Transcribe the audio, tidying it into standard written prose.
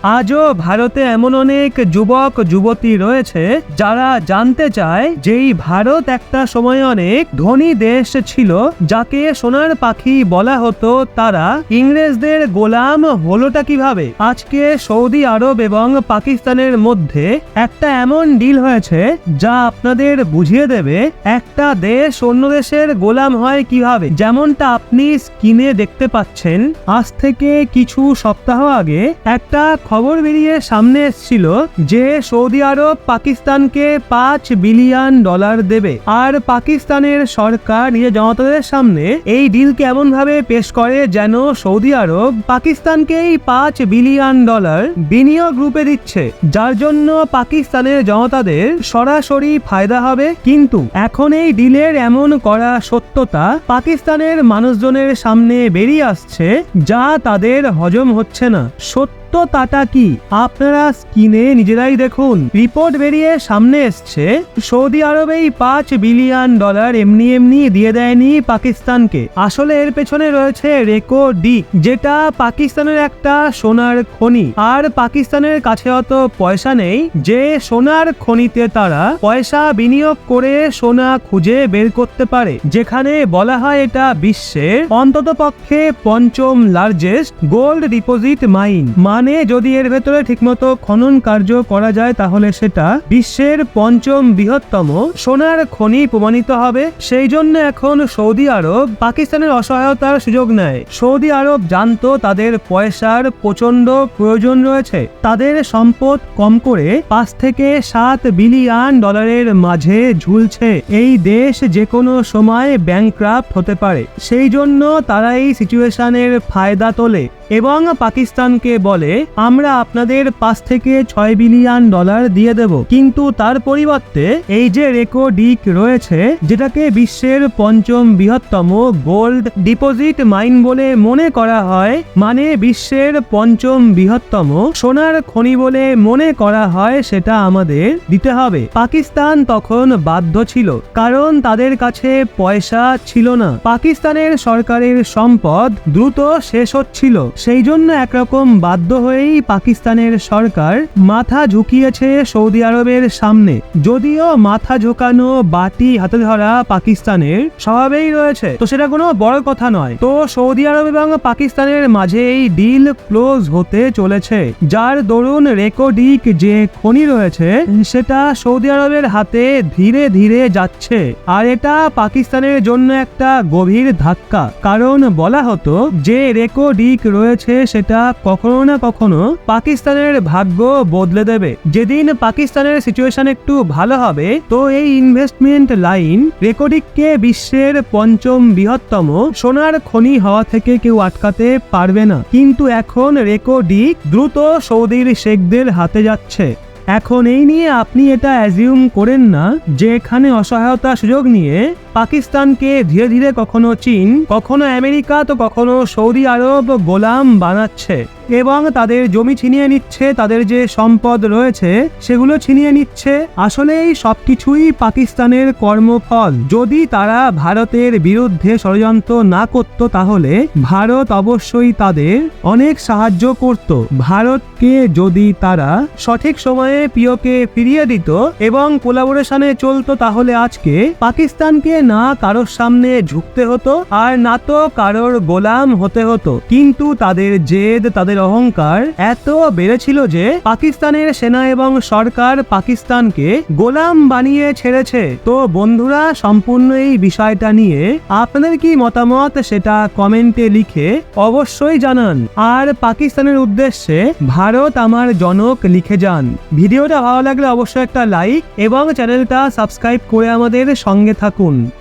আজও ভারতে এমন অনেক যুবক যুবতী রয়েছে যারা জানতে চায় যে এই ভারত একটা সময় অনেক ধনী দেশ ছিল, যাকে সোনার পাখি বলা হতো। তারা ইংরেজদের গোলাম হলোটা কিভাবে? আজকে সৌদি আরব এবং পাকিস্তানের মধ্যে একটা এমন ডিল হয়েছে যা আপনাদের বুঝিয়ে দেবে একটা দেশ অন্য দেশের গোলাম হয় কিভাবে। যেমনটা আপনি স্ক্রিনে দেখতে পাচ্ছেন, আজ থেকে কিছু সপ্তাহ আগে একটা খবর বেরিয়ে সামনে এসেছিল যে সৌদি আরব পাকিস্তানকে $5 বিলিয়ন দেবে। আর পাকিস্তানের সরকার নিজের জনতাদের সামনে এই ডিলকে এমন ভাবে পেশ করে যেন সৌদি আরব পাকিস্তানকে এই $5 বিলিয়ন বিনিয়োগ রূপে দিচ্ছে, যার জন্য পাকিস্তানের জনতাদের সরাসরি ফায়দা হবে। কিন্তু এখন এই ডিলের এমন করা সত্যতা পাকিস্তানের মানুষজনের সামনে বেরিয়ে আসছে, যা তাদের হজম হচ্ছে না। সত্যতাটা কি আপনারা স্ক্রিনে নিজেরাই দেখুন। রিপোর্ট বেরিয়ে সামনে এসছে সৌদি আরব এই $5 বিলিয়ন এমনি এমনি দিয়ে দেয়নি পাকিস্তানকে। আসলে এর পেছনে রয়েছে রেকো ডি, যেটা পাকিস্তানের একটা সোনার খনি। আর পাকিস্তানের কাছে অত পয়সা নেই যে সোনার খনিতে তারা পয়সা বিনিয়োগ করে সোনা খুঁজে বের করতে পারে, যেখানে বলা হয় এটা বিশ্বের অন্তত পক্ষে 5ম লার্জেস্ট গোল্ড ডিপোজিট মাইন। মানে যদি এর ভেতরে ঠিকমতো খনন কার্য করা যায় তাহলে সেটা বিশ্বের 5ম বৃহত্তম সোনার খনি প্রমাণিত হবে। সেই জন্য এখন সৌদি আরব পাকিস্তানের অসহায়তার সুযোগ নেয়। সৌদি আরব জানতো তাদের পয়সার প্রচন্ড প্রয়োজন রয়েছে, তাদের সম্পদ কম করে $5 থেকে $7 বিলিয়ন মাঝে ঝুলছে। এই দেশ যে কোনো সময় ব্যাংকরাপ্ট হতে পারে। সেই জন্য তারা এই সিচুয়েশনের ফায়দা তোলে এবং পাকিস্তানকে বলে আমরা আপনাদের $5 থেকে $6 বিলিয়ন দিয়ে দেব, কিন্তু তার পরিবর্তে এই যে রেকো ডিক রয়েছে, যেটাকে বিশ্বের 5ম বৃহত্তম গোল্ড ডিপোজিট মাইন বলে মনে করা হয়, মানে বিশ্বের 5ম বৃহত্তম সোনার খনি বলে মনে করা হয়, সেটা আমাদের দিতে হবে। পাকিস্তান তখন বাধ্য ছিল, কারণ তাদের কাছে পয়সা ছিল না। পাকিস্তানের সরকারের সম্পদ দ্রুত শেষ হচ্ছিল। সেই জন্য একরকম বাধ্য হয়েই পাকিস্তানের সরকার মাথা ঝুঁকিয়েছে সৌদি আরবের সামনে। যদিও মাথা ঝোঁকানো বাটি হাতে ধরা পাকিস্তানের স্বভাবেই রয়েছে, তো সেটা কোনো বড় কথা নয়। তো সৌদি আরব এবং পাকিস্তানের মাঝে এই ডিল ক্লোজ হতে চলেছে, যার দরুন রেকো ডিক যে খনি রয়েছে সেটা সৌদি আরবের হাতে ধীরে ধীরে যাচ্ছে। আর এটা পাকিস্তানের জন্য একটা গভীর ধাক্কা, কারণ বলা হতো যে রেকো ডিক রয়েছে সেটা কখনো না কখনো পাকিস্তানের ভাগ্য বদলে দেবে। যেদিন পাকিস্তানের সিচুয়েশন একটু ভালো হবে, তো এই ইনভেস্টমেন্ট লাইন রেকো ডিককে বিশ্বের 5ম বৃহত্তম সোনার খনি হওয়া থেকে কেউ আটকাতে পারবে না। কিন্তু এখন রেকো ডিক দ্রুত সৌদির শেখদের হাতে যাচ্ছে। এখন এই নিয়ে আপনি এটা অ্যাজিউম করেন না যে এখানে অসহায়তা সুযোগ নিয়ে পাকিস্তানকে ধীরে ধীরে কখনো চীন, কখনো আমেরিকা, তো কখনো সৌদি আরব গোলাম বানাচ্ছে এবং তাদের জমি ছিনিয়ে নিচ্ছে, তাদের যে সম্পদ রয়েছে সেগুলো ছিনিয়ে নিচ্ছে। আসলে এই সবকিছুই পাকিস্তানের কর্মফল। যদি তারা ভারতের বিরুদ্ধে ষড়যন্ত্র না করত, তাহলে ভারত অবশ্যই তাদের অনেক সাহায্য করত। ভারতকে যদি তারা সঠিক সময়ে পিওকে ফিরিয়ে দিত এবং কোলাবোরেশনে চলতো, তাহলে আজকে পাকিস্তানকে না কারোর সামনে ঝুঁকতে হতো আর না তো কারোর গোলাম হতে হতো। কিন্তু তাদের জেদ, তাদের অহংকার এত বেড়েছিল যে পাকিস্তানের সেনা এবং সরকার পাকিস্তানকে গোলাম বানিয়ে ছেড়েছে। তো বন্ধুরা, সম্পূর্ণ এই বিষয়টা নিয়ে আপনাদের কি মতামত সেটা কমেন্টে লিখে অবশ্যই জানান। আর পাকিস্তানের উদ্দেশ্যে ভারত আমার জনক লিখে যান। ভিডিওটা ভালো লাগলে অবশ্যই একটা লাইক এবং চ্যানেলটা সাবস্ক্রাইব করে আমাদের সঙ্গে থাকুন।